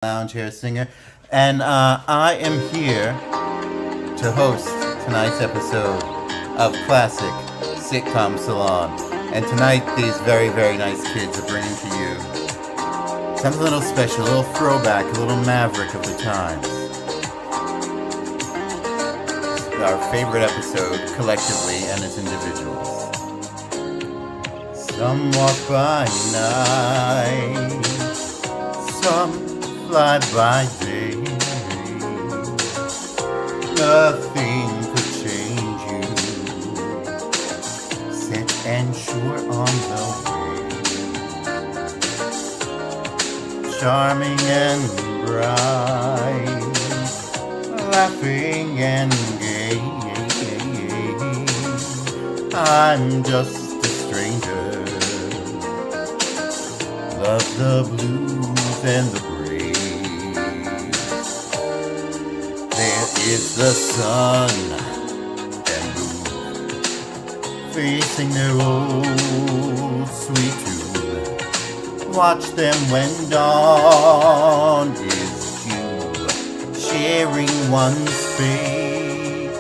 lounge hair singer, and I am here to host tonight's episode of classic Sitcom Salon. And tonight, these very, very nice kids are bringing to you something a little special, a little throwback, a little maverick of the times. Our favorite episode collectively and as individuals. Some walk by night, some fly by day. Nothing could change you, set and sure on the way. Charming and bright, laughing and gay. I'm just a stranger, love the blues and the there is the sun and moon facing their old sweet tune. Watch them when dawn is due, sharing one space.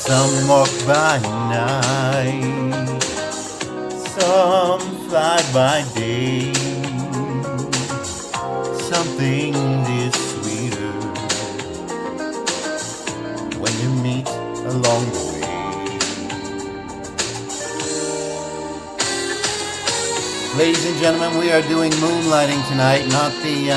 Some walk by night, some fly by day. Something is when you meet along the way. Ladies and gentlemen, we are doing Moonlighting tonight, not the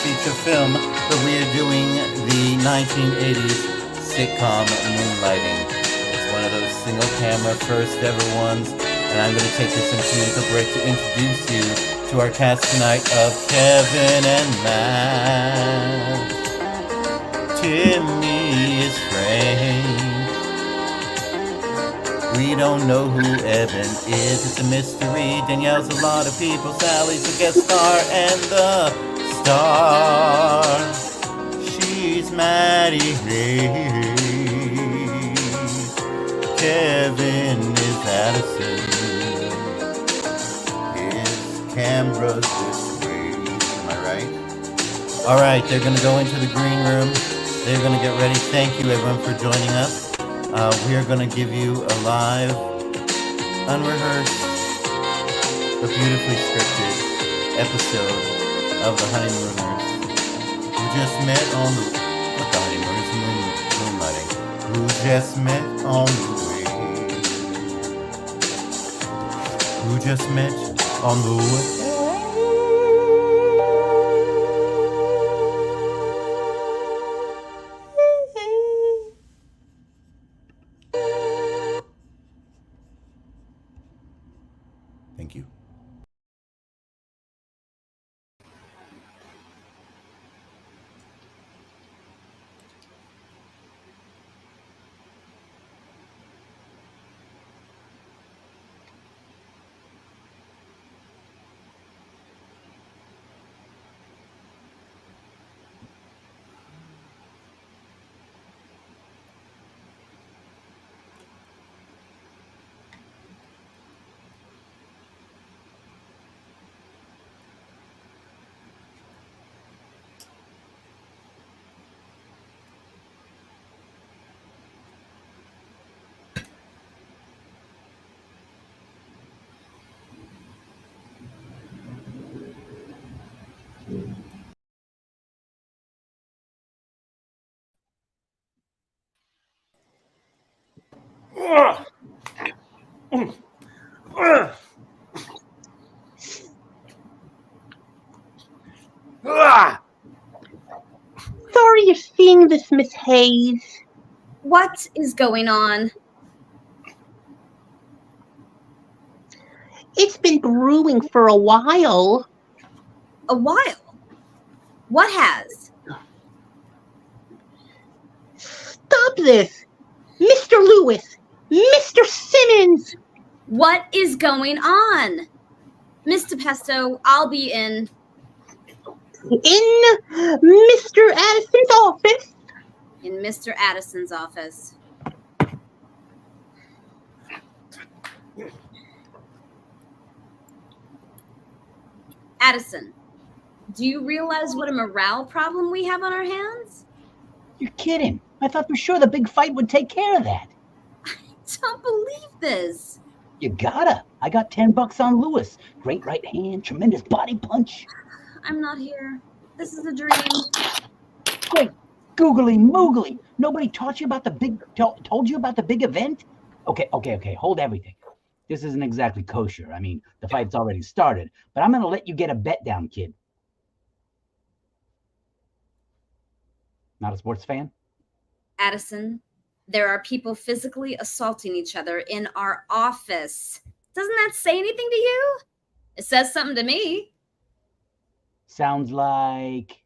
feature film, but we are doing the 1980s sitcom Moonlighting. It's one of those single camera first ever ones, and I'm going to take this instrumental break to introduce you to our cast tonight of Kevin and Matt. Timmy is Frank. We don't know who Evan is. It's a mystery. Danielle's a lot of people. Sally's a guest star, and the star, she's Maddie Hayes. Kevin is Addison. His camera's this way. Am I right? All right, they're going to go into the green room. They're going to get ready. Thank you, everyone, for joining us. We are going to give you a live, unrehearsed, but beautifully scripted episode of The Honeymooners, who just met on the... What the Honeymooners? Moonlighting. Who just met on the way. Who just met on the way. Thank you. Sorry you're seeing this, Miss Hayes. What is going on? It's been brewing for a while. A while? What has? Stop this! Mr. Lewis! Mr. Simmons! What is going on? Mr. Pesto, I'll be in. In Mr. Addison's office. In Mr. Addison's office. Addison, Do you realize what a morale problem we have on our hands? You're kidding. I thought for sure the big fight would take care of that. Don't believe this. You gotta. I got $10 on Lewis. Great right hand, tremendous body punch. I'm not here. This is a dream. Wait, googly moogly. Nobody taught you about told you about the big event? Okay. Hold everything. This isn't exactly kosher. I mean, the fight's already started, but I'm gonna let you get a bet down, kid. Not a sports fan? Addison, there are people physically assaulting each other in our office. Doesn't that say anything to you? It says something to me. Sounds like...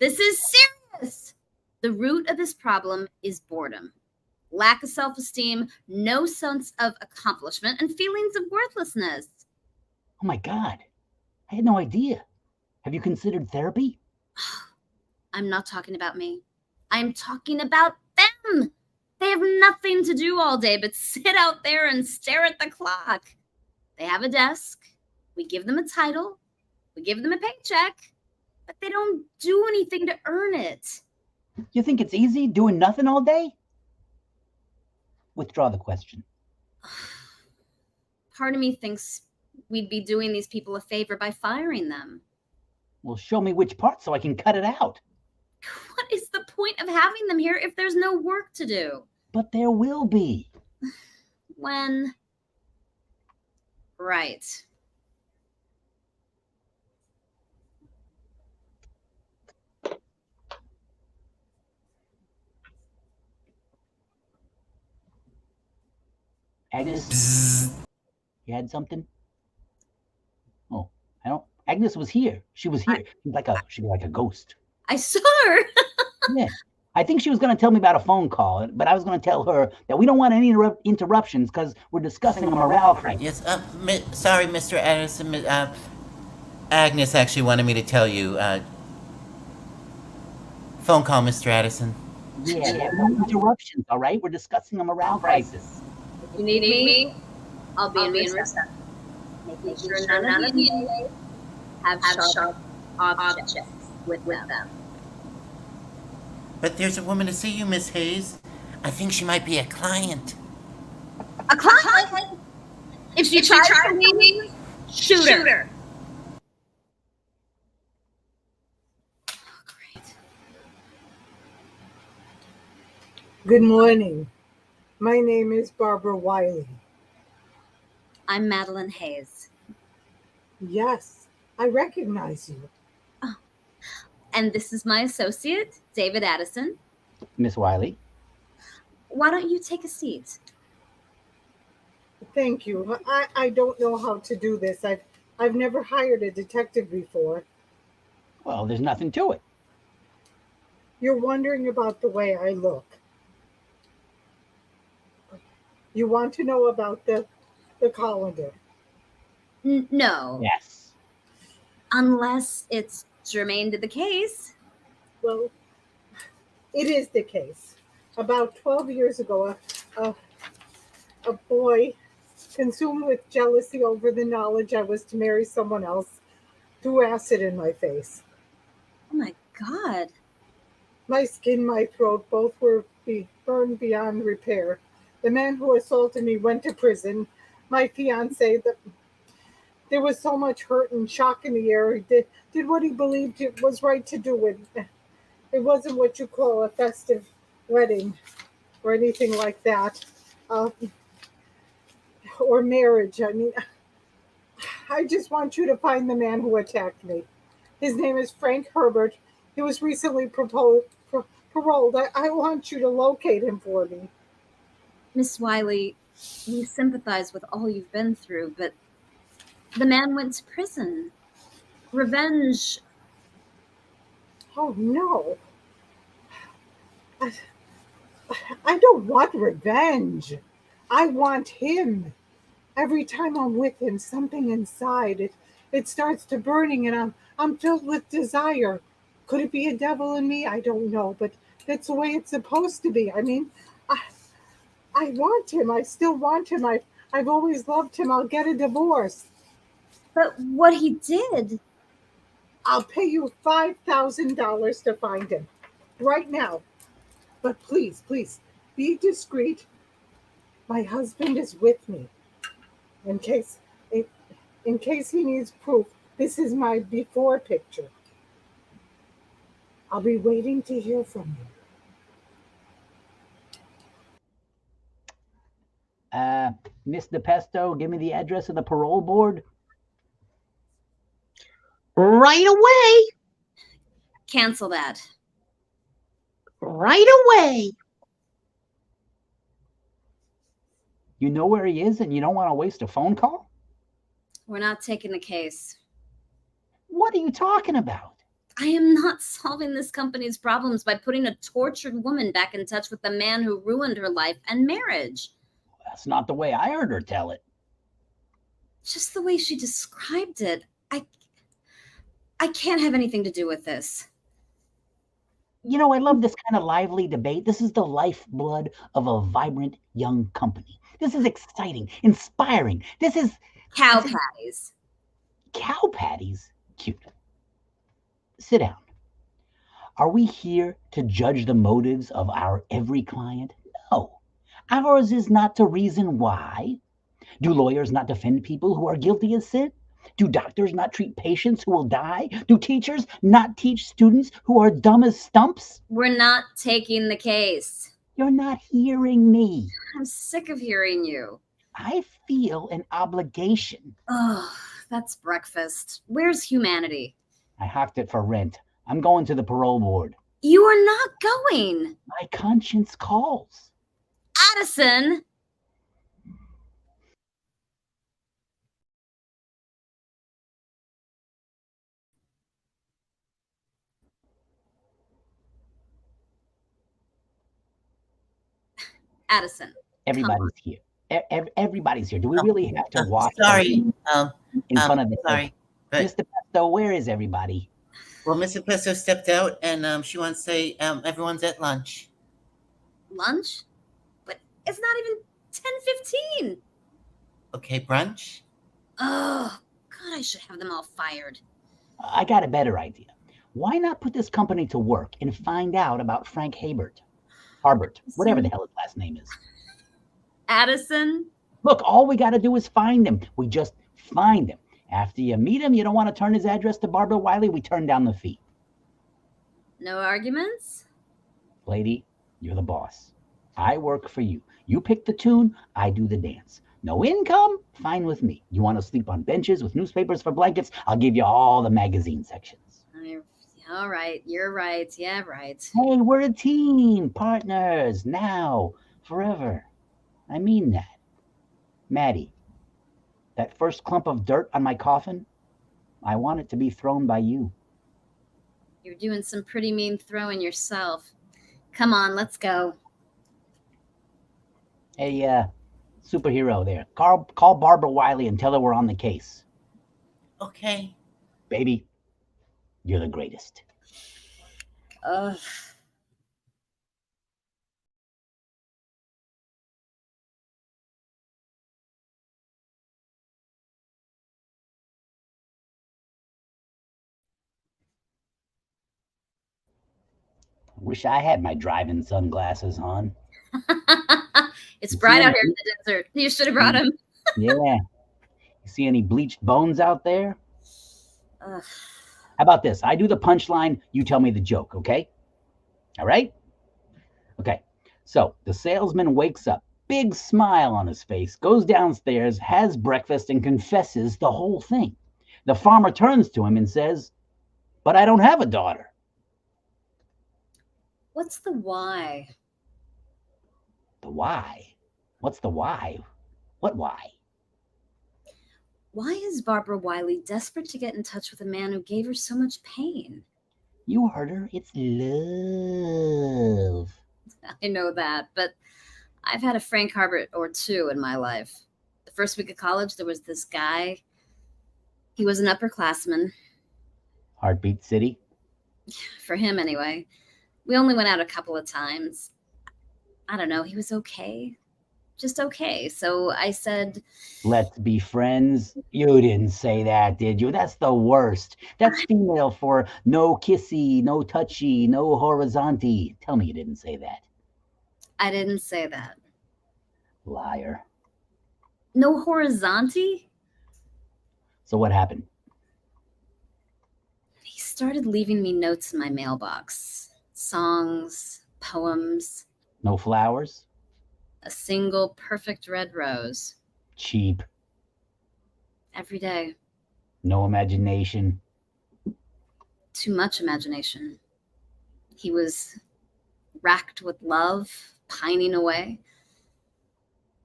This is serious. The root of this problem is boredom. Lack of self-esteem, no sense of accomplishment, and feelings of worthlessness. Oh my God. I had no idea. Have you considered therapy? I'm not talking about me. I'm talking about them. They have nothing to do all day but sit out there and stare at the clock. They have a desk. We give them a title. We give them a paycheck. But they don't do anything to earn it. You think it's easy doing nothing all day? Withdraw the question. Part of me thinks we'd be doing these people a favor by firing them. Well, show me which part so I can cut it out. What is the point of having them here if there's no work to do? But there will be. When? Right. Agnes? You had something? Oh, I don't. Agnes was here. She was here. She'd be like a ghost. I saw her. Yeah. I think she was going to tell me about a phone call, but I was going to tell her that we don't want any interruptions because we're discussing a morale crisis. Yes, sorry, Mr. Addison. Agnes actually wanted me to tell you. Phone call, Mr. Addison. Yeah, no interruptions, all right? We're discussing a morale crisis. If you need me, I'll be in reception. Making sure none of you have sharp objects with them. But there's a woman to see you, Miss Hayes. I think she might be a client. A client? If she tries to leave, shoot her. Oh, great. Good morning. My name is Barbara Wiley. I'm Madeline Hayes. Yes, I recognize you. Oh. And this is my associate, David Addison. Miss Wiley. Why don't you take a seat? Thank you. I don't know how to do this. I've never hired a detective before. Well, there's nothing to it. You're wondering about the way I look. You want to know about the colander? No. Yes. Unless it's germane to the case. Well, it is the case. About 12 years ago, a boy, consumed with jealousy over the knowledge I was to marry someone else, threw acid in my face. Oh my God. My skin, my throat, both were burned beyond repair. The man who assaulted me went to prison. My fiance, there was so much hurt and shock in the air. He did what he believed it was right to do. It wasn't what you call a festive wedding or anything like that, or marriage. I mean, I just want you to find the man who attacked me. His name is Frank Herbert. He was recently paroled. I want you to locate him for me. Miss Wiley, we sympathize with all you've been through, but the man went to prison. Revenge. Oh, no. I don't want revenge. I want him. Every time I'm with him, something inside, it starts to burning, and I'm filled with desire. Could it be a devil in me? I don't know, but that's the way it's supposed to be. I mean, I want him. I still want him. I've always loved him. I'll get a divorce. But what he did, I'll pay you $5,000 to find him right now. But please, please, be discreet. My husband is with me. In case in case he needs proof, this is my before picture. I'll be waiting to hear from you. Miss DePesto, give me the address of the parole board. Right away. Cancel that. Right away. You know where he is and you don't want to waste a phone call? We're not taking the case. What are you talking about? I am not solving this company's problems by putting a tortured woman back in touch with the man who ruined her life and marriage. That's not the way I heard her tell it. Just the way she described it. I can't have anything to do with this. You know, I love this kind of lively debate. This is the lifeblood of a vibrant young company. This is exciting, inspiring. This is Cow patties. cow patties. Cute. Sit down. Are we here to judge the motives of our every client? No. Ours is not to reason why. Do lawyers not defend people who are guilty of sin? Do doctors not treat patients who will die? Do teachers not teach students who are dumb as stumps? We're not taking the case. You're not hearing me. I'm sick of hearing you. I feel an obligation. Oh, that's breakfast. Where's humanity? I hocked it for rent. I'm going to the parole board. You are not going. My conscience calls. Addison! Addison. Everybody's here. Everybody's here. Do we really have to walk Sorry. in front of the Sorry. But, Mr. Pesto, where is everybody? well, Mr. Pesto stepped out, and she wants to say everyone's at lunch. Lunch? But it's not even 10:15. Okay, brunch? Oh, God, I should have them all fired. I got a better idea. Why not put this company to work and find out about Frank Harbert, whatever the hell his last name is. Addison? Look, all we got to do is find him. We just find him. After you meet him, you don't want to turn his address to Barbara Wiley, we turn down the fee. No arguments? Lady, you're the boss. I work for you. You pick the tune, I do the dance. No income? Fine with me. You want to sleep on benches with newspapers for blankets? I'll give you all the magazine sections. All right, you're right. Yeah, right. Hey, we're a team, partners, now, forever. I mean that. Maddie, that first clump of dirt on my coffin, I want it to be thrown by you. You're doing some pretty mean throwing yourself. Come on, let's go. Hey, superhero there. Call Barbara Wiley and tell her we're on the case. Okay. Baby, you're the greatest. Ugh. Wish I had my driving sunglasses on. It's bright out here in the desert. You should have brought them. Yeah. You see any bleached bones out there? Ugh. How about this? I do the punchline, you tell me the joke, okay? All right? Okay. So the salesman wakes up, big smile on his face, goes downstairs, has breakfast, and confesses the whole thing. The farmer turns to him and says, "But I don't have a daughter." What's the why? The why? What's the why? What why? Why is Barbara Wiley desperate to get in touch with a man who gave her so much pain? You heard her. It's love. I know that, but I've had a Frank Harbert or two in my life. The first week of college, there was this guy. He was an upperclassman. Heartbeat City? For him, anyway. We only went out a couple of times. I don't know, he was okay. just okay. So I said, Let's be friends. You didn't say that, did you? That's the worst. That's female for no kissy, no touchy, no horizonty. Tell me you didn't say that. I didn't say that. Liar. No horizonty? So what happened? He started leaving me notes in my mailbox. Songs, poems, No flowers? a single perfect red rose. Cheap. Every day. No imagination. Too much imagination. He was racked with love, pining away.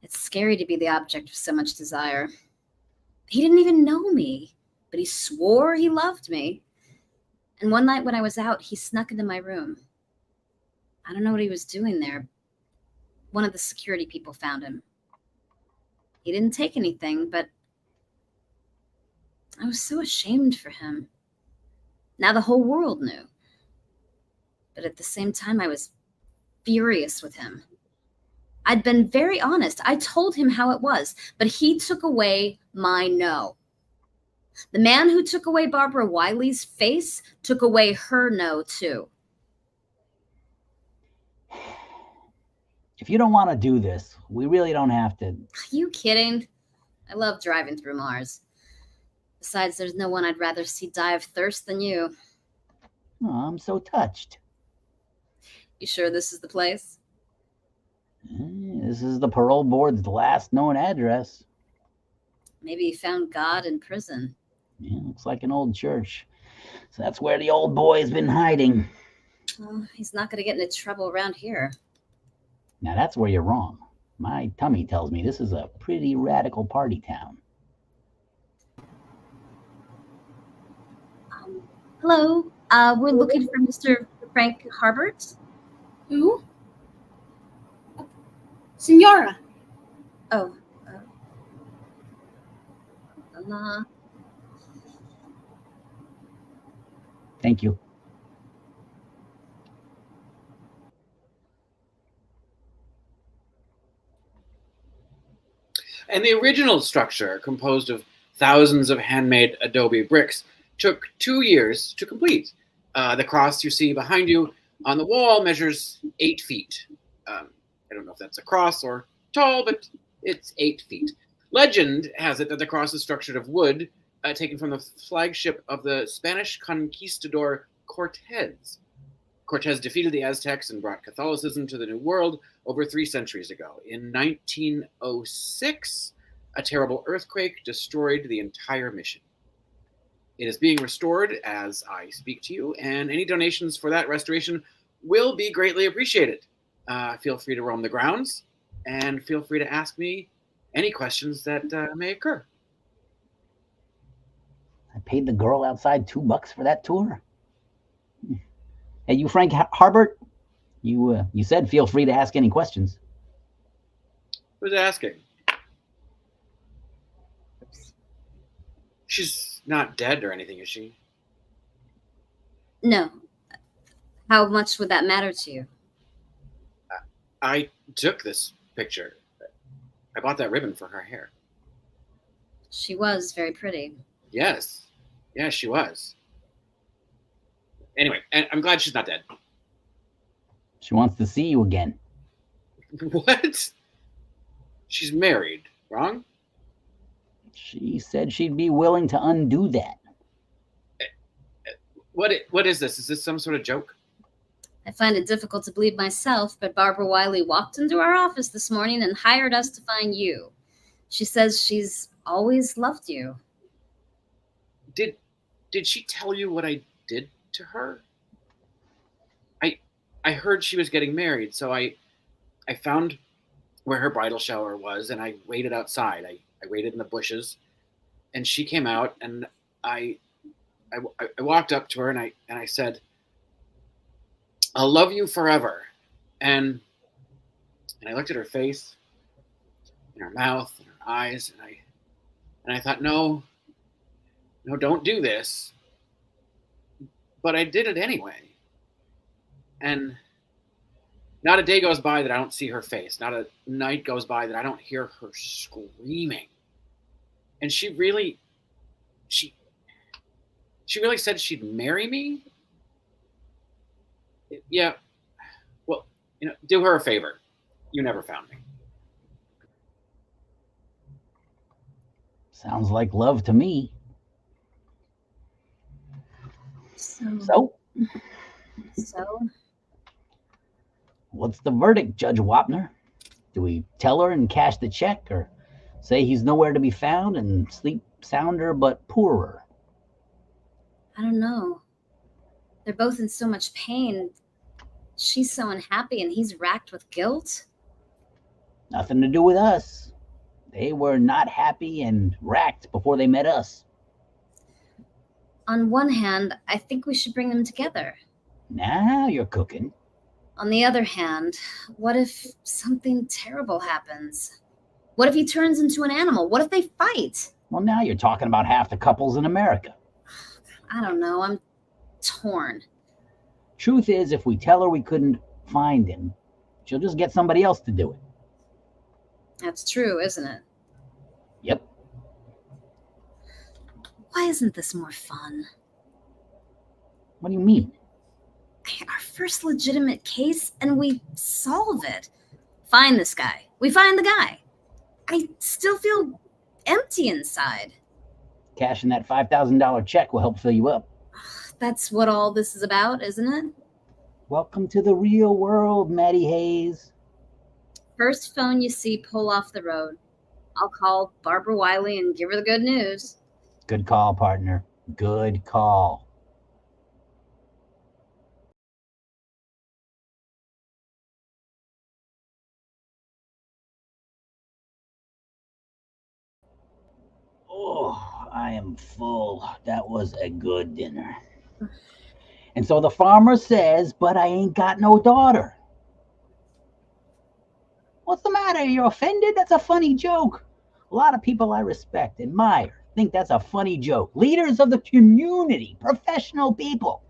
It's scary to be the object of so much desire. He didn't even know me, but he swore he loved me. And one night when I was out, he snuck into my room. I don't know what he was doing there. One of the security people found him. He didn't take anything, but I was so ashamed for him. Now the whole world knew. But at the same time, I was furious with him. I'd been very honest. I told him how it was, but he took away my no. The man who took away Barbara Wiley's face took away her no, too. If you don't want to do this, we really don't have to. Are you kidding? I love driving through Mars. Besides, there's no one I'd rather see die of thirst than you. Oh, I'm so touched. You sure this is the place? This is the parole board's last known address. Maybe he found God in prison. Yeah, looks like an old church. So that's where the old boy's been hiding. Well, he's not going to get into trouble around here. Now that's where you're wrong. My tummy tells me this is a pretty radical party town. Hello, we're looking for Mr. Frank Harbert. Who? Senora. Oh. Thank you. And the original structure, composed of thousands of handmade adobe bricks, took 2 years to complete. The cross you see behind you on the wall measures 8 feet. I don't know if that's a cross or tall, but it's 8 feet. Legend has it that the cross is structured of wood, taken from the flagship of the Spanish conquistador Cortez. Cortez defeated the Aztecs and brought Catholicism to the New World over 3 centuries ago. In 1906, a terrible earthquake destroyed the entire mission. It is being restored as I speak to you, and any donations for that restoration will be greatly appreciated. Feel free to roam the grounds, and feel free to ask me any questions that may occur. I paid the girl outside $2 for that tour. Hey, you Frank Harbert, you said feel free to ask any questions. Who's asking? She's not dead or anything, is she? No. How much would that matter to you? I took this picture. I bought that ribbon for her hair. She was very pretty. Yes. Yes, she was. Anyway, and I'm glad she's not dead. She wants to see you again. What? She's married, wrong? She said she'd be willing to undo that. What is this? Is this some sort of joke? I find it difficult to believe myself, but Barbara Wiley walked into our office this morning and hired us to find you. She says she's always loved you. Did she tell you what I did to her? I heard she was getting married, so I found where her bridal shower was, and I waited outside. I waited in the bushes, and she came out, and I walked up to her, and I said, "I'll love you forever." And I looked at her face, and her mouth, and her eyes, and I thought, no, don't do this. But I did it anyway. And Not a day goes by that I don't see her face. Not a night goes by that I don't hear her screaming. And she really said she'd marry me? Yeah. Well, do her a favor. You never found me. Sounds like love to me. So, What's the verdict, Judge Wapner? Do we tell her and cash the check, or say he's nowhere to be found and sleep sounder but poorer? I don't know. They're both in so much pain. She's so unhappy and he's racked with guilt. Nothing to do with us. They were not happy and racked before they met us. On one hand, I think we should bring them together. Now you're cooking. On the other hand, what if something terrible happens? What if he turns into an animal? What if they fight? Well, now you're talking about half the couples in America. I don't know. I'm torn. Truth is, if we tell her we couldn't find him, she'll just get somebody else to do it. That's true, isn't it? Yep. Why isn't this more fun? What do you mean? Our first legitimate case, and we solve it. Find this guy. We find the guy. I still feel empty inside. Cashing that $5,000 check will help fill you up. That's what all this is about, isn't it? Welcome to the real world, Maddie Hayes. First phone you see pull off the road. I'll call Barbara Wiley and give her the good news. Good call, partner. Good call. Oh, I am full. That was a good dinner. And so the farmer says, but I ain't got no daughter. What's the matter? You're offended? That's a funny joke. A lot of people I respect, admire, think that's a funny joke. Leaders of the community, professional people.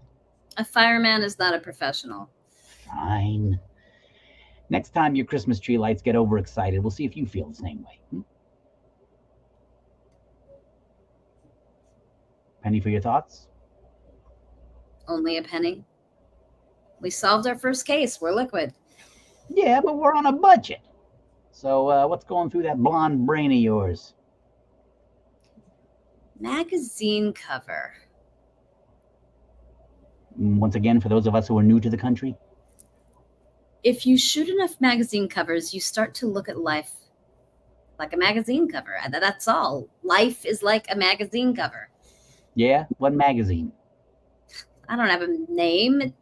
A fireman is not a professional. Fine. Next time your Christmas tree lights get overexcited, we'll see if you feel the same way. Penny for your thoughts? Only a penny. We solved our first case. We're liquid. Yeah, but we're on a budget. So what's going through that blonde brain of yours? Magazine cover. Once again, for those of us who are new to the country? If you shoot enough magazine covers, you start to look at life like a magazine cover. That's all. Life is like a magazine cover. Yeah? What magazine? I don't have a name.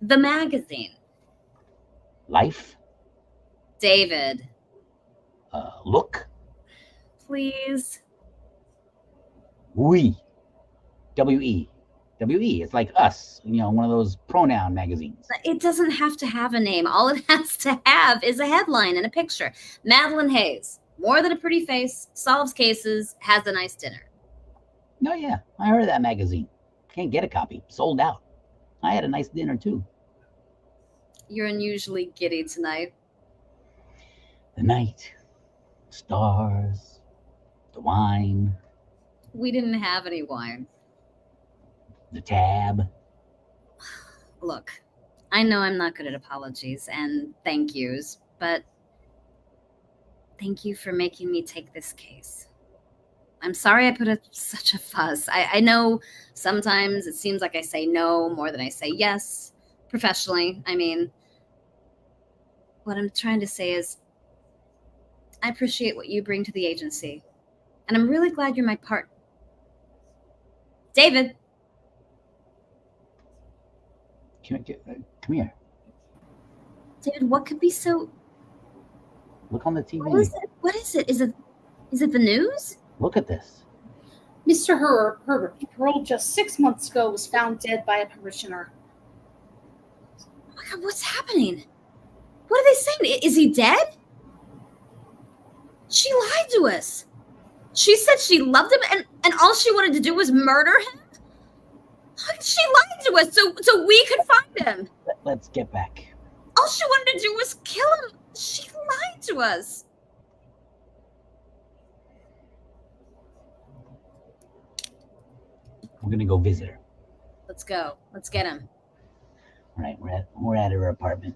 The magazine. Life? David. Look? Please. We. W-E. W-E. It's like us. One of those pronoun magazines. It doesn't have to have a name. All it has to have is a headline and a picture. Madeline Hayes. More than a pretty face. Solves cases. Has a nice dinner. Oh, yeah. I heard of that magazine. Can't get a copy. Sold out. I had a nice dinner, too. You're unusually giddy tonight. The night. Stars. The wine. We didn't have any wine. The tab. Look, I know I'm not good at apologies and thank yous, but thank you for making me take this case. I'm sorry I put up such a fuss. I know sometimes it seems like I say no more than I say yes, professionally. I mean, what I'm trying to say is I appreciate what you bring to the agency, and I'm really glad you're my part. David. Come here. David, what could be so... Look on the TV. What is it? What is it? Is it the news? Look at this. Mr. Herbert, paroled just 6 months ago, was found dead by a parishioner. Oh my God, what's happening? What are they saying? Is he dead? She lied to us. She said she loved him and all she wanted to do was murder him? She lied to us so we could find him. Let's get back. All she wanted to do was kill him. She lied to us. We're gonna go visit her. Let's go. Let's get him. All right, we're at her apartment.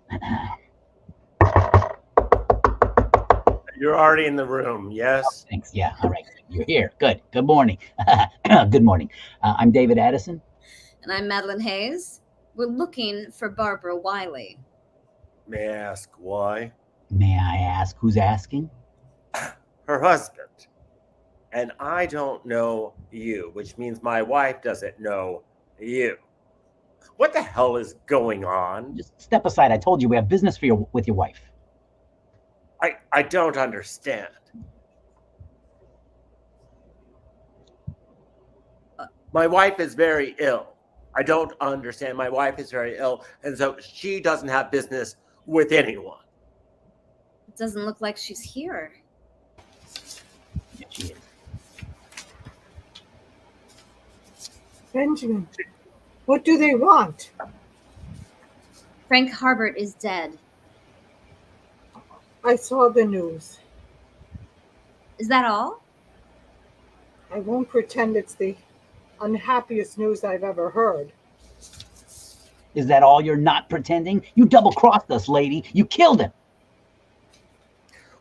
You're already in the room, yes? Thanks. Yeah. All right. You're here. Good. Good morning. Good morning. I'm David Addison. And I'm Madeline Hayes. We're looking for Barbara Wiley. May I ask why? May I ask who's asking? Her husband. And I don't know you, which means my wife doesn't know you. What the hell is going on? Just step aside. I told you we have business with your wife. I don't understand. My wife is very ill. I don't understand. My wife is very ill, and so she doesn't have business with anyone. It doesn't look like she's here. Yeah, she is. Benjamin, what do they want? Frank Harbert is dead. I saw the news. Is that all? I won't pretend it's the unhappiest news I've ever heard. Is that all? You're not pretending? You double-crossed us, lady. You killed him.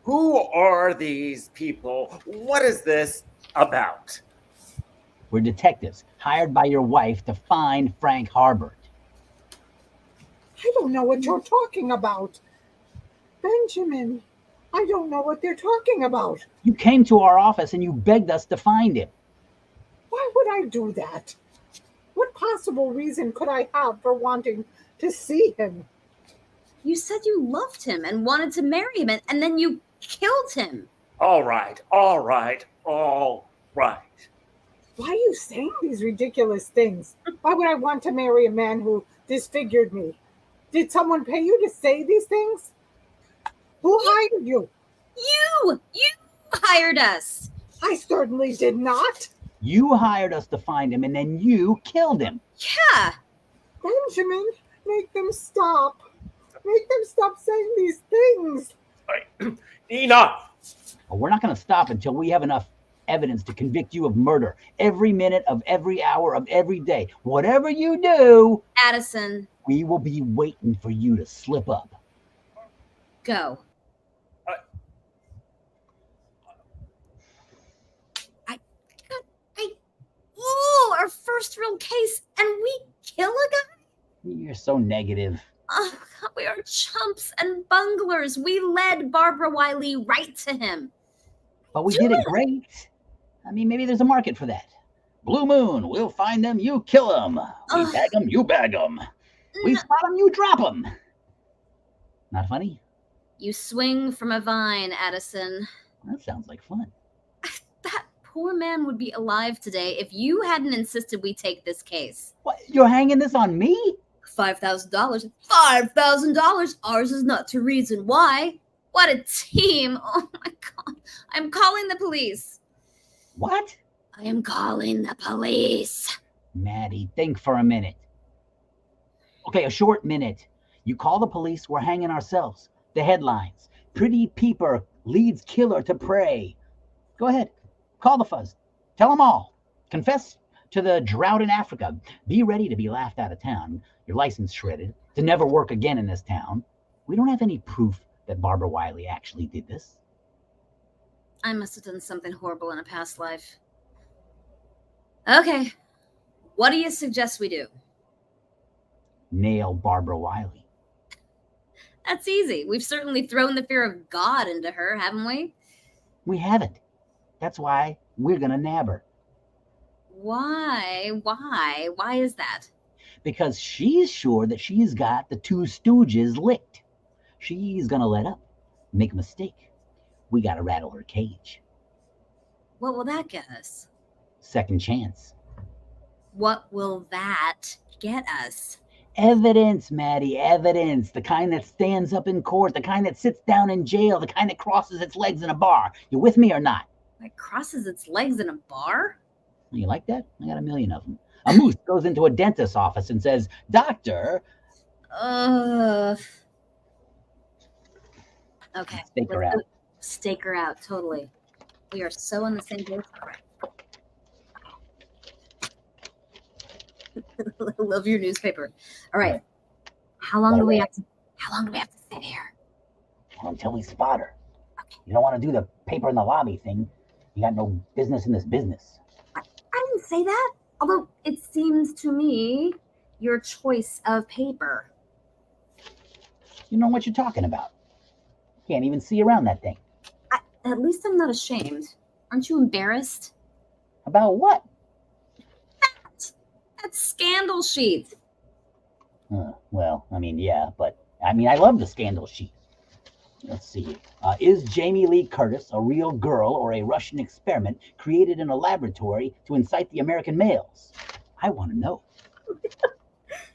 Who are these people? What is this about? We're detectives hired by your wife to find Frank Harbert. I don't know what you're talking about. Benjamin, I don't know what they're talking about. You came to our office and you begged us to find him. Why would I do that? What possible reason could I have for wanting to see him? You said you loved him and wanted to marry him, and then you killed him. All right. Why are you saying these ridiculous things? Why would I want to marry a man who disfigured me? Did someone pay you to say these things? Who hired you? You hired us. I certainly did not. You hired us to find him and then you killed him. Yeah. Benjamin, make them stop. Make them stop saying these things. Enough. But we're not going to stop until we have enough evidence to convict you of murder every minute of every hour of every day. Whatever you do, Addison, we will be waiting for you to slip up. go. Ooh, our first real case, and we kill a guy? You're so negative. Oh, we are chumps and bunglers. We led Barbara Wiley right to him. But we did it great. I mean, maybe there's a market for that. Blue Moon, we'll find them, you kill them. We bag them, you bag them. We spot them, you drop them. Not funny? You swing from a vine, Addison. That sounds like fun. That poor man would be alive today if you hadn't insisted we take this case. What? You're hanging this on me? $5,000. $5,000. Ours is not to reason why. What a team. Oh my God. I'm calling the police. What? I am calling the police. Maddie, think for a minute. Okay, a short minute. You call the police, we're hanging ourselves. The headlines. Pretty peeper leads killer to prey. Go ahead. Call the fuzz. Tell them all. Confess to the drought in Africa. Be ready to be laughed out of town. Your license shredded. To never work again in this town. We don't have any proof that Barbara Wiley actually did this. I must have done something horrible in a past life. Okay. What do you suggest we do? Nail Barbara Wiley. That's easy. We've certainly thrown the fear of God into her, haven't we? We haven't. That's why we're going to nab her. Why? Why is that? Because she's sure that she's got the two stooges licked. She's going to let up, make a mistake. We got to rattle her cage. What will that get us? Second chance. What will that get us? Evidence, Maddie, evidence. The kind that stands up in court, the kind that sits down in jail, the kind that crosses its legs in a bar. You with me or not? It crosses its legs in a bar? You like that? I got a million of them. A moose goes into a dentist's office and says, "Doctor." Okay. Stake her let's out. go stake her out, totally. We are so on the same page. Love your newspaper. All right. How long do we have to sit here? Well, until we spot her. You don't want to do the paper in the lobby thing. You got no business in this business. I didn't say that. Although it seems to me your choice of paper. You know what you're talking about. Can't even see around that thing. At least I'm not ashamed. Aren't you embarrassed? About what? That scandal sheet. Well, I mean, yeah, but I love the scandal sheet. Let's see. Is Jamie Lee Curtis a real girl or a Russian experiment created in a laboratory to incite the American males? I want to know.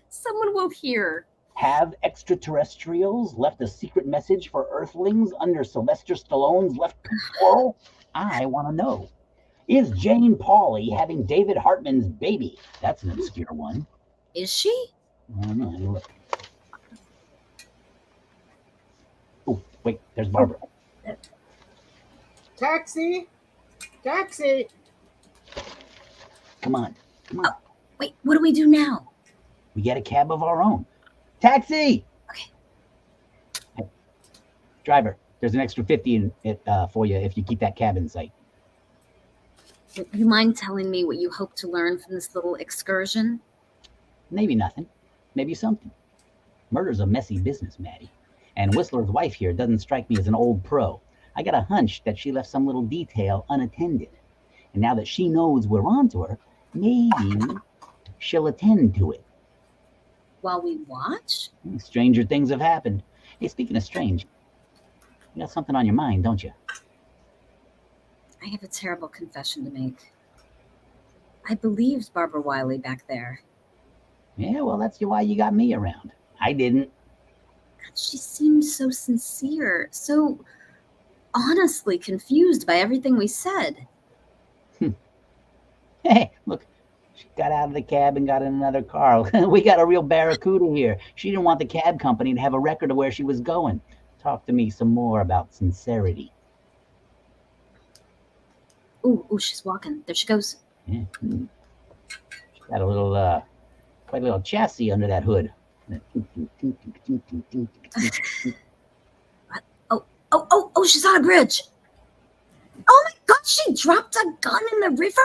Someone will hear. Have extraterrestrials left a secret message for Earthlings under Sylvester Stallone's left pectoral? I want to know. Is Jane Pauley having David Hartman's baby? That's an obscure one. Is she? I don't know. Look. Oh, wait, there's Barbara. Taxi! Taxi! Come on. Oh, wait, what do we do now? We get a cab of our own. Taxi! Okay. Hey, driver, there's an extra 50 in it for you if you keep that cab in sight. You mind telling me what you hope to learn from this little excursion? Maybe nothing. Maybe something. Murder's a messy business, Maddie. And Whistler's wife here doesn't strike me as an old pro. I got a hunch that she left some little detail unattended. And now that she knows we're onto her, maybe she'll attend to it. While we watch? Stranger things have happened. Hey, speaking of strange, you got something on your mind, don't you? I have a terrible confession to make. I believed Barbara Wiley back there. Yeah, well, that's why you got me around. I didn't. God, she seemed so sincere, so honestly confused by everything we said. Hey, look, she got out of the cab and got in another car. We got a real barracuda here. She didn't want the cab company to have a record of where she was going. Talk to me some more about sincerity. Ooh, she's walking. There she goes. Yeah. She's got a little, quite a little chassis under that hood. Oh, she's on a bridge. Oh my God, she dropped a gun in the river?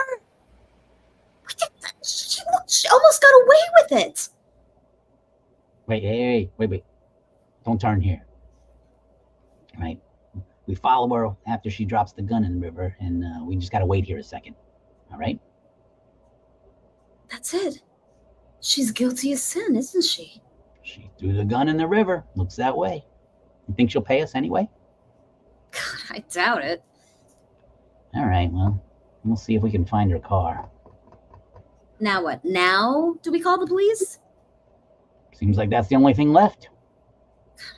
She almost got away with it. Wait. Don't turn here. All right. We follow her after she drops the gun in the river, and we just got to wait here a second. All right? That's it. She's guilty as sin, isn't she? She threw the gun in the river. Looks that way. You think she'll pay us anyway? God, I doubt it. All right, well, we'll see if we can find her car. Now what? Now do we call the police? Seems like that's the only thing left.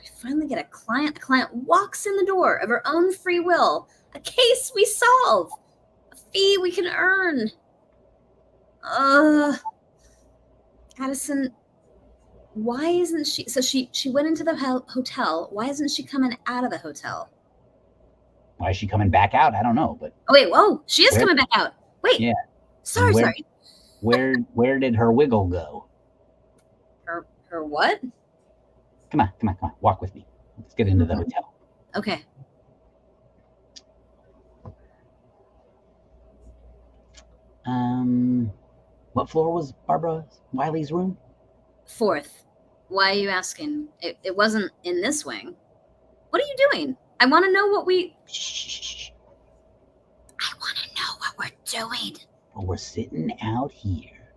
We finally get a client. A client walks in the door of her own free will. A case we solve. A fee we can earn. Addison, why isn't she? So she went into the hotel. Why isn't she coming out of the hotel? Why is she coming back out? I don't know, but Oh wait, whoa, she is coming back out. Wait, yeah. Sorry. Where did her wiggle go? Her what? Come on, walk with me. Let's get into the hotel. Okay. What floor was Barbara Wiley's room? 4th. Why are you asking? It wasn't in this wing. What are you doing? I want to know what we... Shh. I want to know what we're doing. Well, we're sitting out here,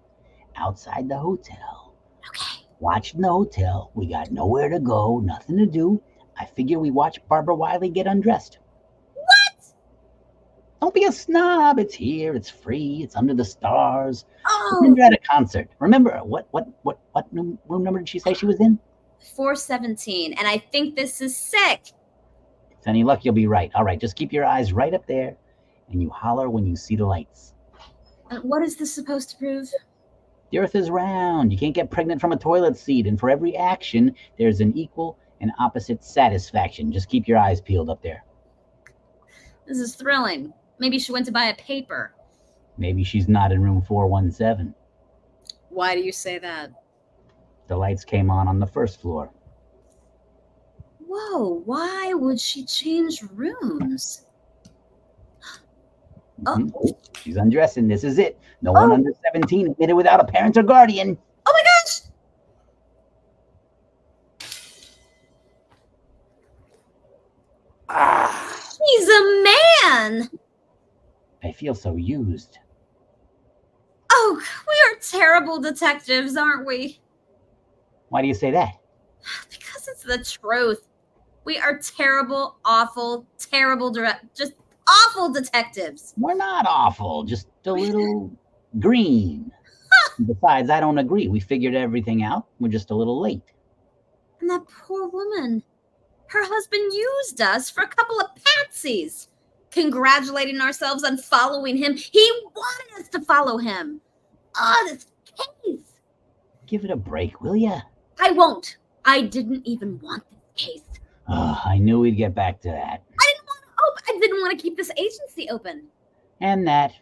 outside the hotel. Okay. Watching the hotel. We got nowhere to go, nothing to do. I figure we watch Barbara Wiley get undressed. What? Don't be a snob. It's here. It's free. It's under the stars. Oh. Remember at a concert. Remember what room number did she say she was in? 417. And I think this is sick. If any luck, you'll be right. All right, just keep your eyes right up there, and you holler when you see the lights. What is this supposed to prove? The earth is round. You can't get pregnant from a toilet seat, and for every action, there's an equal and opposite satisfaction. Just keep your eyes peeled up there. This is thrilling. Maybe she went to buy a paper. Maybe she's not in room 417. Why do you say that? The lights came on the first floor. Whoa, why would she change rooms? Oh. Oh, she's undressing. This is it. No one under 17 admitted without a parent or guardian. Oh my gosh! He's a man! I feel so used. Oh, we are terrible detectives, aren't we? Why do you say that? Because it's the truth. We are terrible, awful, just awful detectives. We're not awful, just a little green. Besides, I don't agree. We figured everything out. We're just a little late. And that poor woman. Her husband used us for a couple of patsies. Congratulating ourselves on following him. He wanted us to follow him. Oh, this case. Give it a break, will ya? I won't. I didn't even want this case. Oh, I knew we'd get back to that. I didn't want to keep this agency open. And that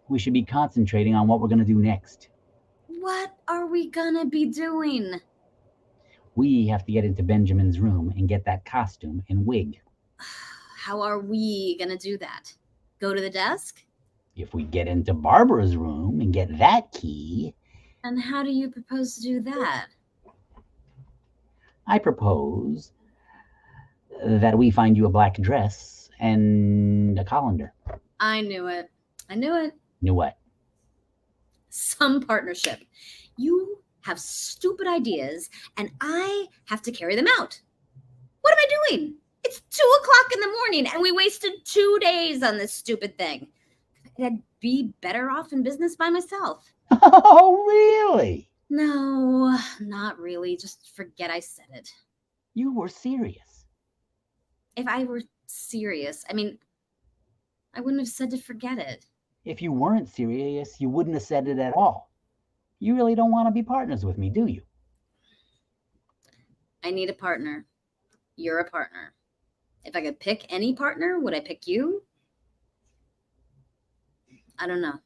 we should be concentrating on what we're going to do next. What are we gonna be doing? We have to get into Benjamin's room and get that costume and wig. How are we gonna do that? Go to the desk? If we get into Barbara's room and get that key... And how do you propose to do that? I propose that we find you a black dress and a colander. I knew it. Knew what? Some partnership. You have stupid ideas, and I have to carry them out. What am I doing? It's 2:00 in the morning, and we wasted 2 days on this stupid thing. I'd be better off in business by myself. Oh, really? No, not really. Just forget I said it. You were serious. If I were serious, I wouldn't have said to forget it. If you weren't serious, you wouldn't have said it at all. You really don't want to be partners with me, do you? I need a partner. You're a partner. If I could pick any partner, would I pick you? I don't know.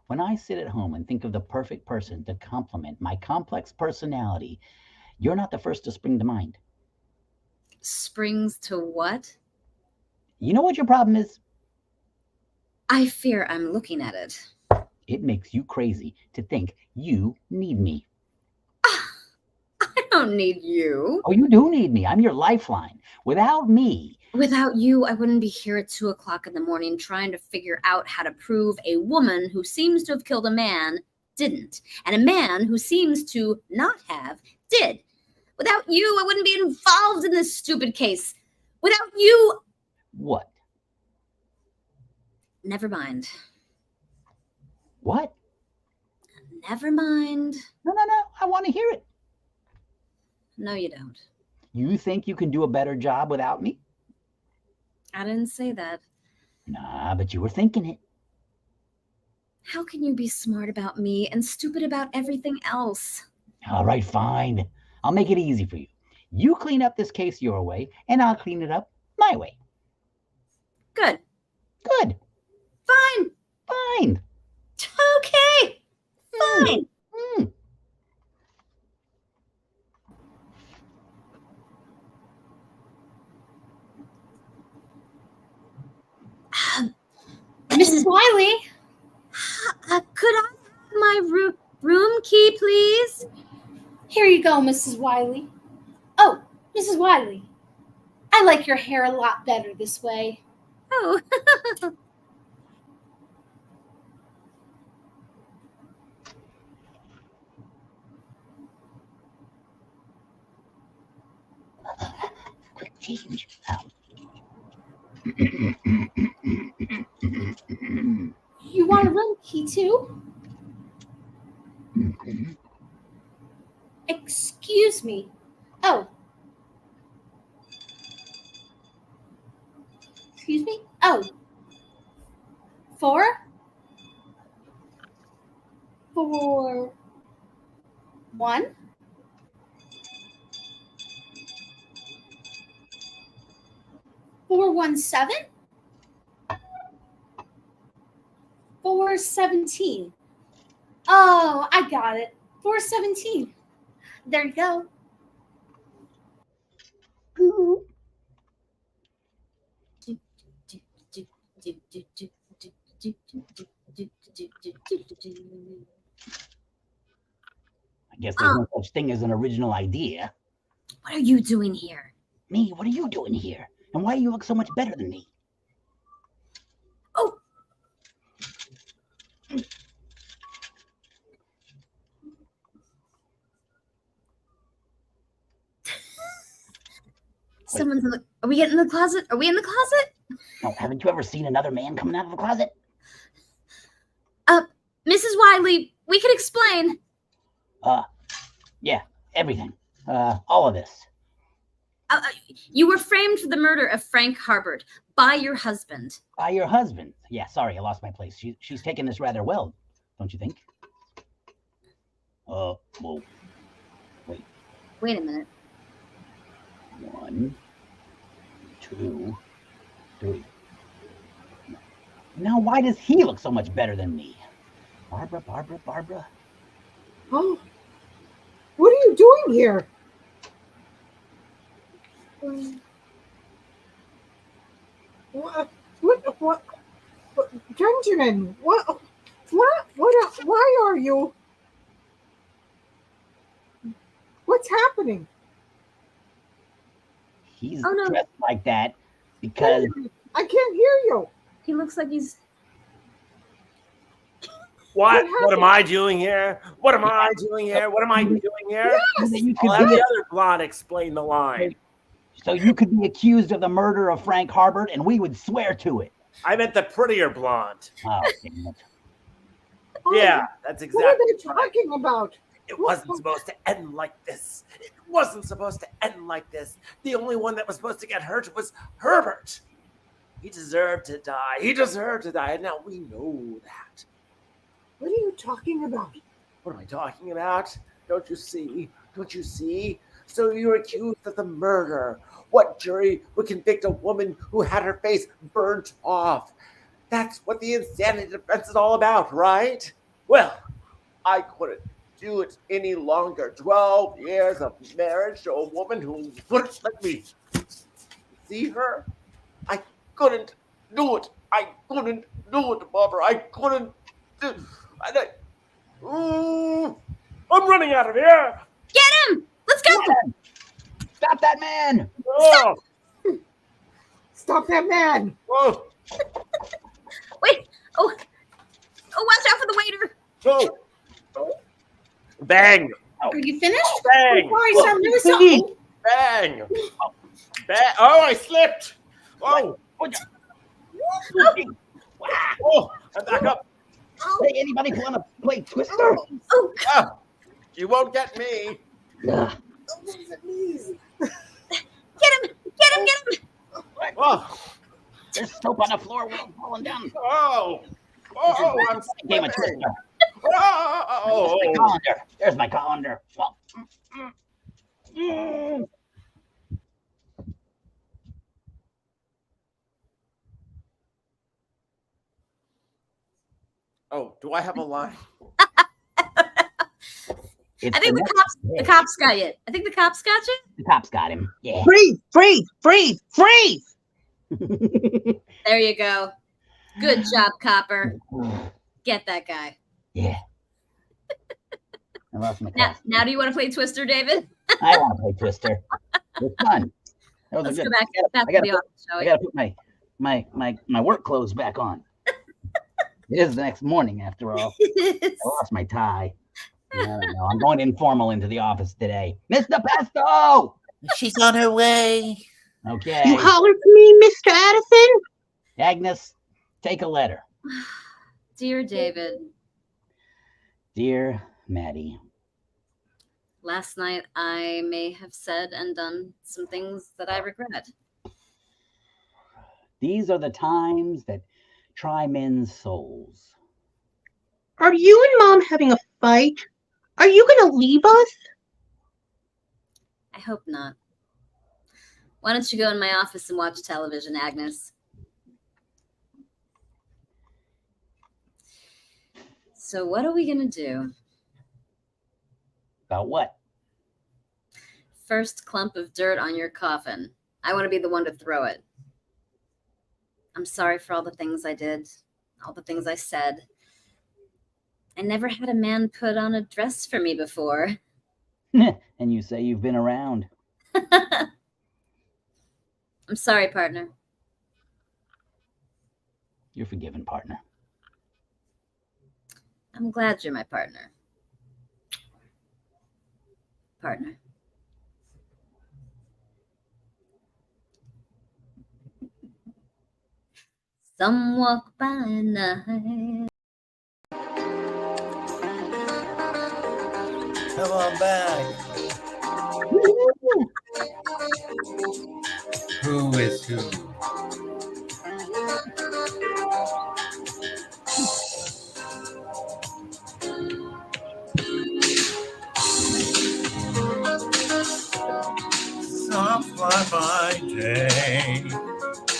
When I sit at home and think of the perfect person to complement my complex personality, you're not the first to spring to mind. Springs to what? You know what your problem is? I fear I'm looking at it. It makes you crazy to think you need me. I don't need you. Oh, you do need me. I'm your lifeline. Without me... Without you, I wouldn't be here at 2:00 in the morning trying to figure out how to prove a woman who seems to have killed a man didn't, and a man who seems to not have did. Without you, I wouldn't be involved in this stupid case. Without you... What? Never mind. What? Never mind. No. I want to hear it. No, you don't. You think you can do a better job without me? I didn't say that. Nah, but you were thinking it. How can you be smart about me and stupid about everything else? All right, fine. I'll make it easy for you. You clean up this case your way, and I'll clean it up my way. Good. Good. Fine. Fine. Okay. Fine. Mrs. Wiley, Could I have my room key, please? here you go, Mrs. Wiley. Oh, Mrs. Wiley, I like your hair a lot better this way. Oh. Quick change. You want a room key too? Excuse me. Oh. Excuse me? Oh. 4? 4 1 417? 417. Oh, I got it. 417. There you go. I guess there's no such thing as an original idea. What are you doing here? Me, what are you doing here? And why do you look so much better than me? Oh. Someone's in the. Are we getting in the closet? Are we in the closet? No, haven't you ever seen another man coming out of the closet? Mrs. Wiley, we could explain. Yeah, everything. All of this. You were framed for the murder of Frank Harbert by your husband. By your husband. Yeah, sorry, I lost my place. She's taken this rather well, don't you think? Whoa. Wait a minute. 1, 2, 3. Now, why does he look so much better than me? Barbara. Oh, what are you doing here? What, Benjamin, why are you? What's happening? He's Oh, no. dressed like that because I can't hear you. He looks like he's. What happened? am I doing here? What am I doing here? What am I doing here? so that you could I'll have be, the other blonde explain the line. so you could be accused of the murder of Frank Harbert, and we would swear to it. I meant the prettier blonde. Oh, damn it. Yeah, that's What are exactly they right. talking about? It wasn't supposed to end like this. It wasn't supposed to end like this. The only one that was supposed to get hurt was Herbert. He deserved to die. And now we know that. What are you talking about? What am I talking about? Don't you see? So you're accused of the murder. What jury would convict a woman who had her face burnt off? That's what the insanity defense is all about, right? Well, I couldn't do it any longer. 12 years of marriage to a woman who wouldn't let me see her. I couldn't do it. Barbara. I couldn't do it. I'm running out of here. Get him! Let's go! Stop that man! Oh, Stop that man! oh, Wait! Oh, watch out for the waiter! oh. Bang! Are you finished? Bang! Sorry, sir. I'm really sorry. Bang! Bang! Oh, I slipped! Oh! Oh! I'm back up! Hey, anybody want to play Twister? Oh, Ah, you won't get me! Ugh. What does it mean? get him! Oh! There's soap on the floor. We're all falling down. Oh! Oh! I'm Game of slipping! Twister. Oh! My colander. There's my colander. Well, Oh, do I have a line? it's I think the the cops got you. I think the cops got you. The cops got him. Yeah. Freeze! There you go. Good job, copper. Get that guy. Yeah. I lost my Now, costume. now do you want to play Twister, David? I want to play Twister. It's fun. That was Let's a go good. back I to gotta the put- office, shall I we? gotta put my work clothes back on. It is the next morning, after all. I lost my tie. I don't know. I'm going informal into the office today. Mr. Pesto! She's on her way. Okay. You hollered for me, Mr. Addison? Agnes, take a letter. Dear David, Dear Maddie, last night I may have said and done some things that I regret. these are the times that try men's souls. Are you and Mom having a fight? Are you going to leave us? I hope not. Why don't you go in my office and watch television, Agnes? So what are we going to do? About what? First clump of dirt on your coffin. I want to be the one to throw it. I'm sorry for all the things I did, all the things I said. I never had a man put on a dress for me before. And you say you've been around. I'm sorry, partner. You're forgiven, partner. I'm glad you're my partner. Partner. Some walk by night. Come on back. Who is who? Some fly by day.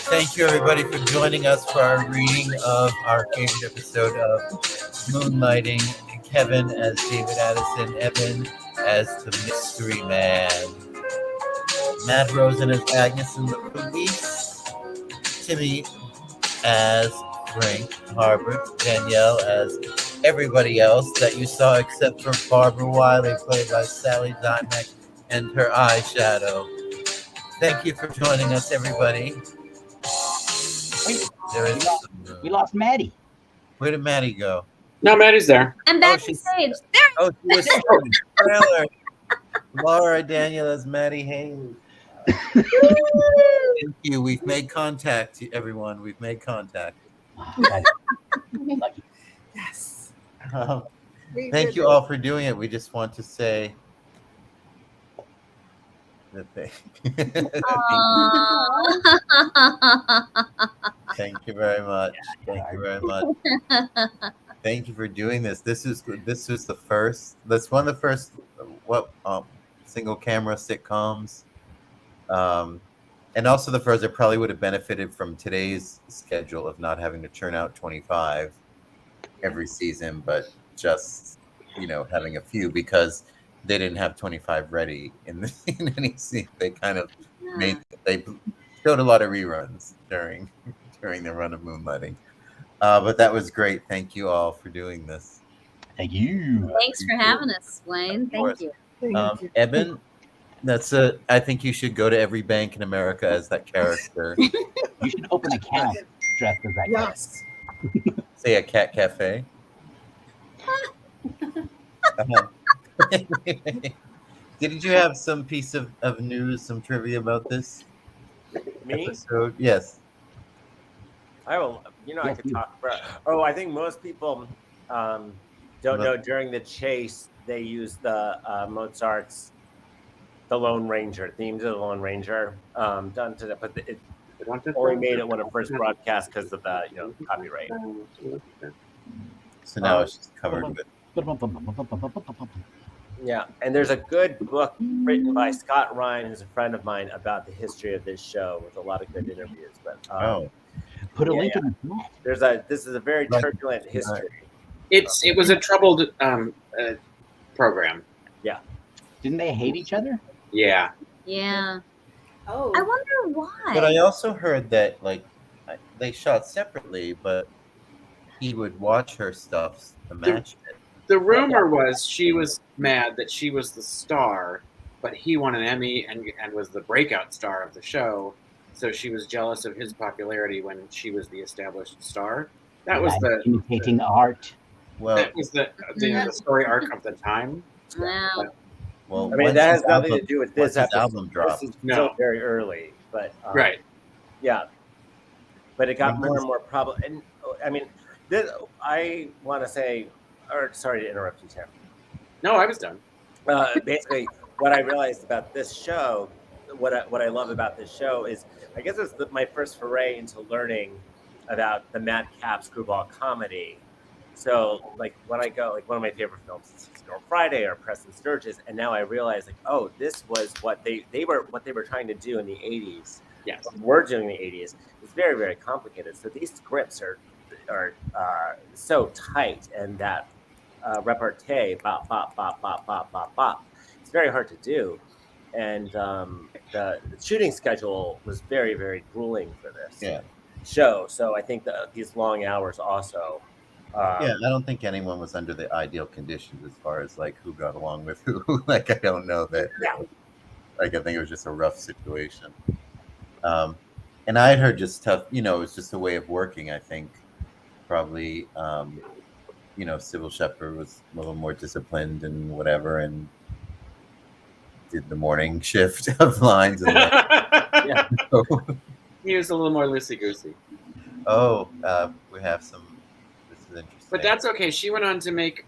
Thank you, everybody, for joining us for our reading of our favorite episode of Moonlighting. Kevin as David Addison, Evan as the Mystery Man, Matt Rosen as Agnes and the Police, Timmy as Frank Harbor, Danielle as everybody else that you saw except for Barbara Wiley, played by Sally Dymack, and her eyeshadow. Thank you for joining us, everybody. We lost Maddie. Where did Maddie go? No, Maddie's there. I'm back on she's- stage. Oh, she was in the trailer. Laura Daniel as Maddie Hayes. Thank you. We've made contact, everyone. We've made contact. Lucky. Yes. Thank did you it. all for doing it. We just want to say that thank you very much. Thank you very much. Thank you for doing this. This was the first. That's one of the first single camera sitcoms, and also the first that probably would have benefited from today's schedule of not having to churn out 25 every season, but just having a few because they didn't have 25 ready in any scene. They kind of they showed a lot of reruns during the run of Moonlighting. But that was great. Thank you all for doing this. Thank you. Thanks for having us, Wayne. Thank you. Thank you. Eben, I think you should go to every bank in America as that character. You should open an account dressed as that. Yes. Say a cat cafe. Didn't you have some piece of news, some trivia about this Me? episode? Yes. I will. I could talk for. Oh, I think most people don't know. During the chase, they used the Mozart's "The Lone Ranger" theme to the Lone Ranger. Done to the, but it only made it when it first broadcast because of the copyright. So now it's just covered with. Yeah, and there's a good book written by Scott Ryan, who's a friend of mine, about the history of this show with a lot of good interviews. But put a link in the chat. This is a very turbulent history. It was a troubled program. Yeah. Didn't they hate each other? Yeah. Yeah. Oh. I wonder why. But I also heard that they shot separately, but he would watch her stuff to match it. The rumor was she was mad that she was the star, but he won an Emmy and was the breakout star of the show. So she was jealous of his popularity when she was the established star. That was imitating art. Well, that was the story arc of the time. Wow. Well, I mean, that has nothing to do with this episode. Album drop. This is still very early, but right. Yeah, but it got more and more problem. And I mean, I want to say, or sorry to interrupt you, Tim. No, I was done. Basically, what I realized about this show, what I love about this show is, I guess it's my first foray into learning about the madcap screwball comedy. So like when I go, like one of my favorite films is Girl Friday or Preston Sturges, and now I realize like, oh, this was what they were trying to do in the 80s. Yes. We're doing the 80s. It's very, very complicated. So these scripts are so tight, and that repartee, bop, bop, bop, bop, bop, bop, bop. It's very hard to do. And the shooting schedule was very, very grueling for this show. So I think these long hours also. I don't think anyone was under the ideal conditions as far as like who got along with who. Like, I don't know that. Yeah. Like, I think it was just a rough situation. And I had heard just tough, it was just a way of working. I think probably, Cybil Shepherd was a little more disciplined and whatever, and did the morning shift of lines. And He was a little more loosey-goosey. We have some. This is interesting. But that's okay. She went on to make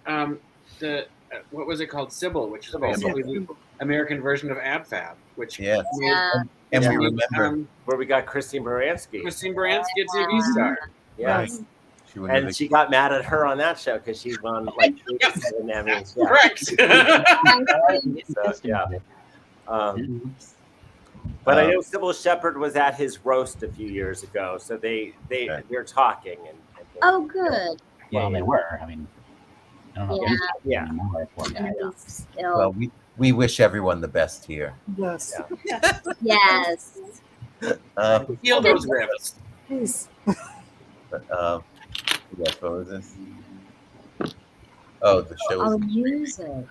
what was it called? Cybil, which is basically the American version of Ab Fab, which we remember where we got Christine Baranski. Christine Baranski, a TV star. Yes. Right. She got mad at her on that show because she's on like 87 Emmys. Yeah. Correct. But I know Cybil Shepherd was at his roast a few years ago, so they're talking and oh, good. Well, they were. I mean, I don't know. Yeah. Well, we wish everyone the best here. Yes. Yes. Feel those ribs. Please. But, what was this? Oh, the show. I'll use it.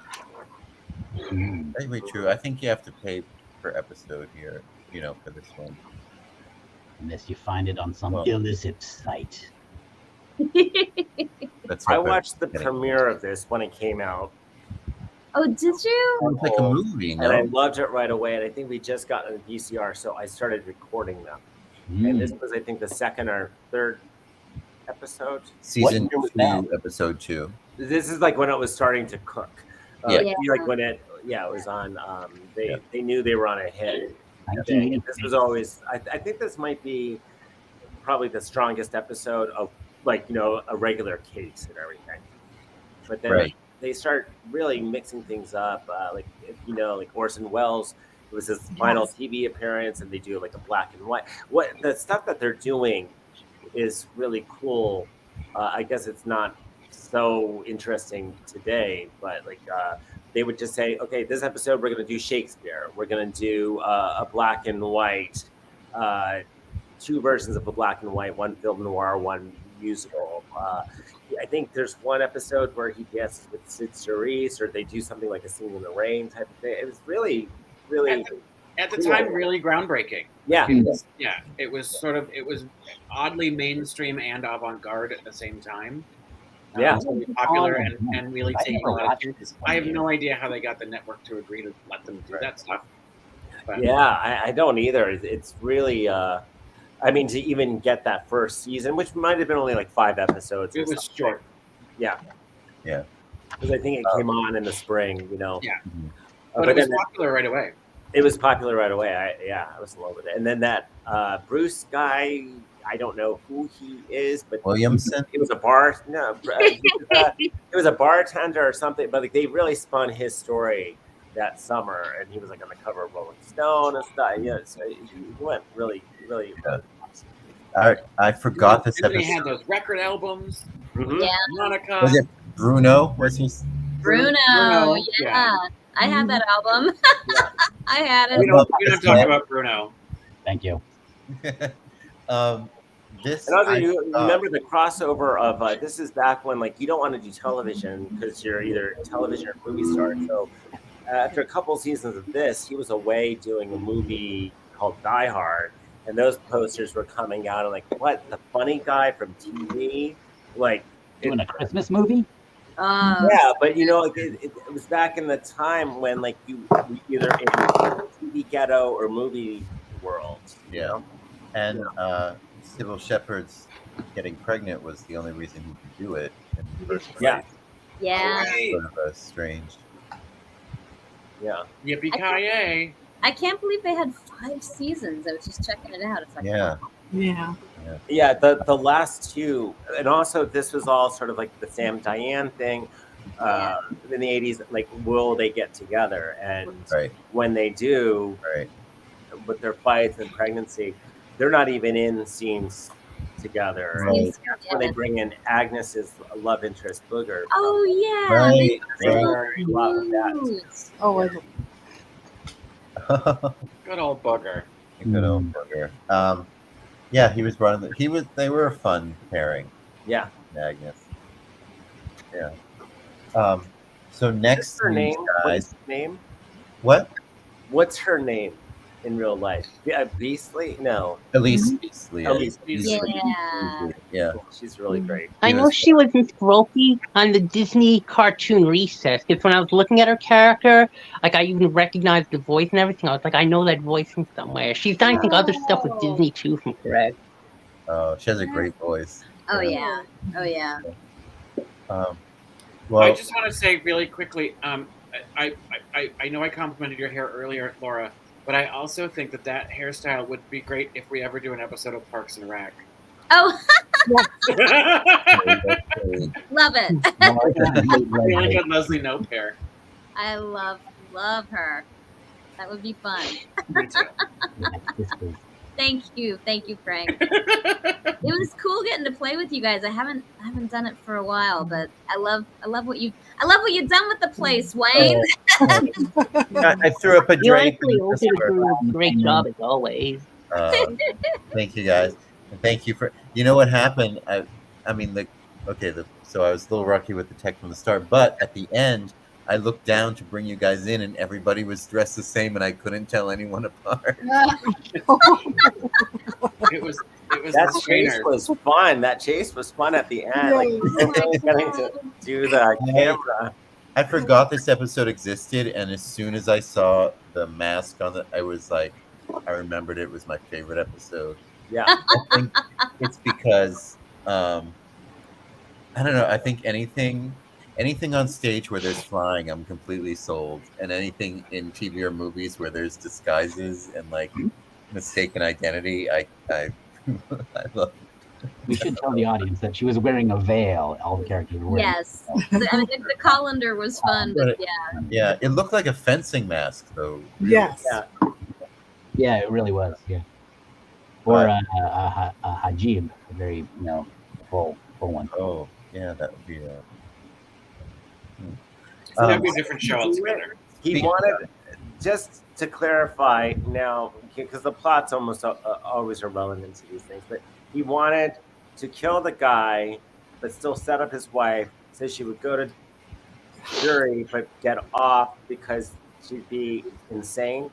Very true. I think you have to pay per episode here, for this one. Unless you find it on some illicit site. I watched the premiere of this when it came out. Oh, did you? It's like a movie, no? And I loved it right away. And I think we just got a VCR, so I started recording them. And this was, I think, the second or third episode. Season 2, episode 2. This is like when it was starting to cook. Like when it was on. They knew they were on a hit. This was always. I think this might be probably the strongest episode of a regular case and everything. But then they start really mixing things up. Like Orson Welles. It was his final TV appearance, and they do like a black and white. The stuff that they're doing is really cool. I guess it's not so interesting today, but they would just say, okay, this episode we're going to do Shakespeare. We're going to do a black and white, two versions of a black and white, one film noir, one musical. I think there's one episode where he dances with Sid Charisse, or they do something like a Singing in the Rain type of thing. It was really at the time really groundbreaking. It was oddly mainstream and avant-garde at the same time. Really popular and really taking a lot of chances. I have no idea how they got the network to agree to let them do that stuff. But, I don't either. It's really to even get that first season, which might have been only like 5 episodes. It was short. Because I think it came on in the spring, But it was popular right away. It was popular right away. I was in love with it. And then that Bruce guy, I don't know who he is, but Williamson. It was a bartender or something. But they really spun his story that summer, and he was like on the cover of Rolling Stone and stuff. So he went really, really. I forgot this episode. He had those record albums. Mm-hmm. Yeah. Monica. Was it Bruno? Was he? Bruno. Yeah. I had that album. I had it. We don't talk about Bruno. Thank you. This. And also, you remember the crossover of this is back when you don't want to do television because you're either television or movie star. So after a couple seasons of this, he was away doing a movie called Die Hard, and those posters were coming out and what, the funny guy from TV, doing a Christmas movie. Yeah, but it was back in the time when you either in TV ghetto or movie world. And Cybil Shepherd's getting pregnant was the only reason he could do it in the first place. Yeah. Sort of strange. Yeah. Yippee-ki-yay. I can't believe they had 5 seasons. I was just checking it out. It's yeah. Yeah. Yeah, the last two, and also this was all sort of like the Sam Diane thing in the 80s. Like, will they get together? And when they do, with their fights and pregnancy, they're not even in scenes together. Right. And that's when they bring in Agnes's love interest, Booger. Oh yeah, Right. They learn a lot with that. Oh, I don't. Good old bugger. Good old bugger. Yeah, he was running. They were a fun pairing. Yeah. Agnes. Yeah. So next, What's her name? guys. What's her name? What? What's her name in real life? Beastly? No. Elise Beastly. Elise Beastly. Yeah. She's really great. I know she was Miss Brokey on the Disney cartoon Recess. Because when I was looking at her character, like I even recognized the voice and everything. I was like, I know that voice from somewhere. She's done, I think, other stuff with Disney too, from correct. Oh, she has a great voice. Oh yeah. Oh yeah. Well, I just want to say really quickly, I know I complimented your hair earlier, Laura, but I also think that hairstyle would be great if we ever do an episode of Parks and Rec. Oh, love it. Really good Leslie Knope hair. I love her. That would be fun. Me too. Thank you, Frank. It was cool getting to play with you guys. I haven't done it for a while, but I love what you've done with the place, Wayne. I threw up a You drink. honestly also do a great job as always. Thank you guys, and thank you for. You know what happened? I mean, so I was a little rocky with the tech from the start, but at the end, I looked down to bring you guys in, and everybody was dressed the same, and I couldn't tell anyone apart. It was that chase was fun. That chase was fun at the end. Like getting to do the camera. I forgot this episode existed, and as soon as I saw the mask on it, I was like, I remembered it was my favorite episode. Yeah, I think it's because I don't know. I think anything on stage where there's flying, I'm completely sold, and anything in TV or movies where there's disguises and like mistaken identity, I love it. We should tell the audience that she was wearing a veil. All the characters were wearing. Yes, the colander was fun, but yeah, it looked like a fencing mask, though. Really. Yes. Yeah, it really was. Yeah. Or a hajib, a very full one. Oh, yeah, that would be So that'd be a different show altogether. He wanted, just to clarify now, because the plot's almost always irrelevant to these things, but he wanted to kill the guy, but still set up his wife, so she would go to jury, but get off because she'd be insane.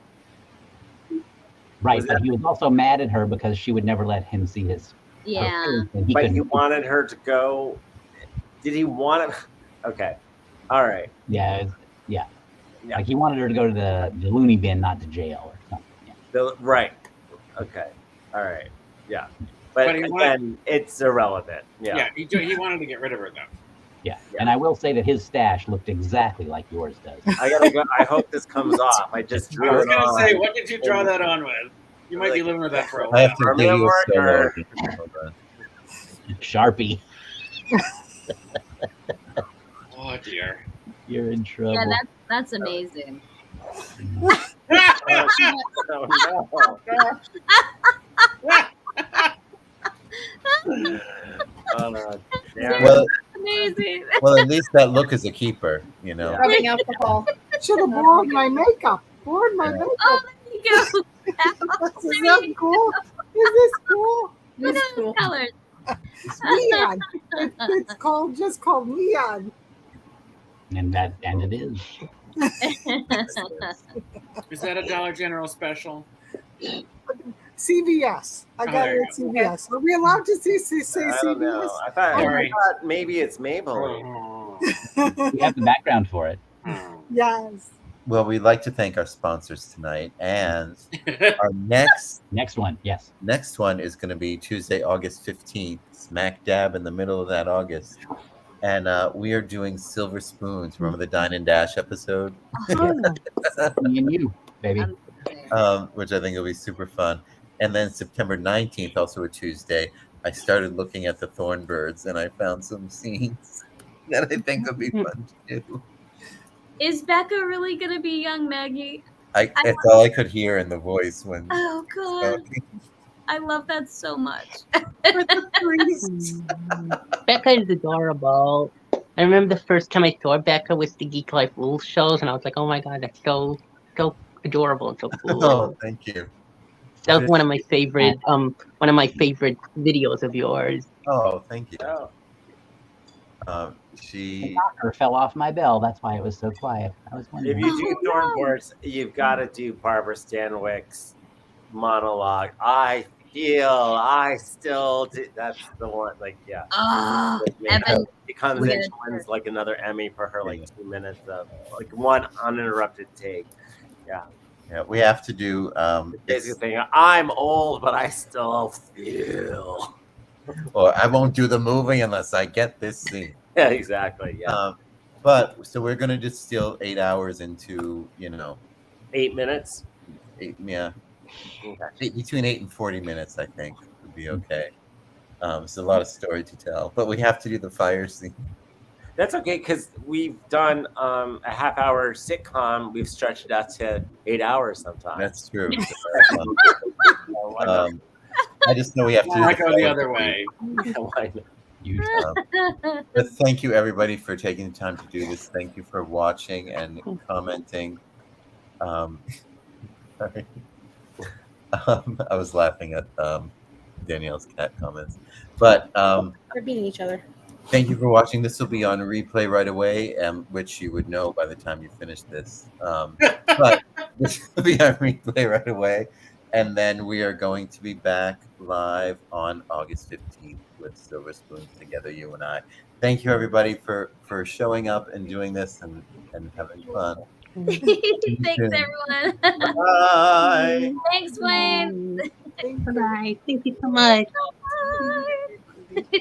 Right, but he was also mad at her because she would never let him see his. Yeah. But he wanted her to go. Did he want to? Okay. All right. Yeah. Like he wanted her to go to the loony bin, not to jail or something. Yeah. Right. Okay. All right. Yeah. But again, it's irrelevant. Yeah. Yeah. He wanted to get rid of her though. Yeah. And I will say that his stash looked exactly like yours does. I gotta go. I hope this comes off. I just drew it on. I was gonna say, what did you draw that on with? You might be living with that for a while. I have to give you a solo. Sharpie. Oh dear. You're in trouble. Yeah, that's amazing. Well, amazing. Well, at least that look is a keeper, you know. Rubbing alcohol. Should have worn my makeup. Oh, there you go. Is that cool? Is this cool? Look at those colors. Neon. It's just called neon. And it is. Is that a Dollar General special? CVS. I got it at CVS. Are we allowed to say I don't know. CVS? I thought maybe it's Maybelline. We have the background for it. Yes. Well, we'd like to thank our sponsors tonight, and our next one, yes. Next one is going to be Tuesday, August 15th, smack dab in the middle of that August. And we are doing Silver Spoons. Remember the Dine and Dash episode? Me and you, baby. Which I think will be super fun. And then September 19th, also a Tuesday, I started looking at the Thornbirds and I found some scenes that I think would be fun to do. Is Becca really gonna be young Maggie? It's all I could hear in the voice when. Oh God, I love that so much. Becca is adorable. I remember the first time I saw Becca was the Geek Life Rules shows, and I was like, "Oh my God, that's so adorable and so cool." Oh, thank you. That was one of my favorite videos of yours. Oh, thank you. The She knocker fell off my bell. That's why it was so quiet. I was wondering. If you do Thornbirds, you've got to do Barbara Stanwyck's monologue. I still do. That's the one. Like, yeah. Oh, Evan. It comes in, she wins like another Emmy for her like 2 minutes of like one uninterrupted take. Yeah. Yeah, we have to do. Basically saying, I'm old, but I still feel. Or I won't do the movie unless I get this scene. Yeah, exactly. Yeah. But so we're gonna distill 8 hours into 8 minutes. Yeah. Okay. Between 8 and 40 minutes, I think would be okay. It's a lot of story to tell, but we have to do the fire scene. That's okay because we've done a half-hour sitcom. We've stretched it out to 8 hours sometimes. That's true. I just know we have to. I go the other way. But thank you everybody for taking the time to do this. Thank you for watching and commenting. Sorry. I was laughing at Danielle's cat comments, but They're beating each other. thank you for watching. This will be on replay right away, which you would know by the time you finish this. But this will be on replay right away. And then we are going to be back live on August 15th with Silver Spoons together, you and I. Thank you, everybody, for showing up and doing this and having fun. Thanks, everyone. Bye. Thanks, Wayne. Bye. Thank you so much. Bye.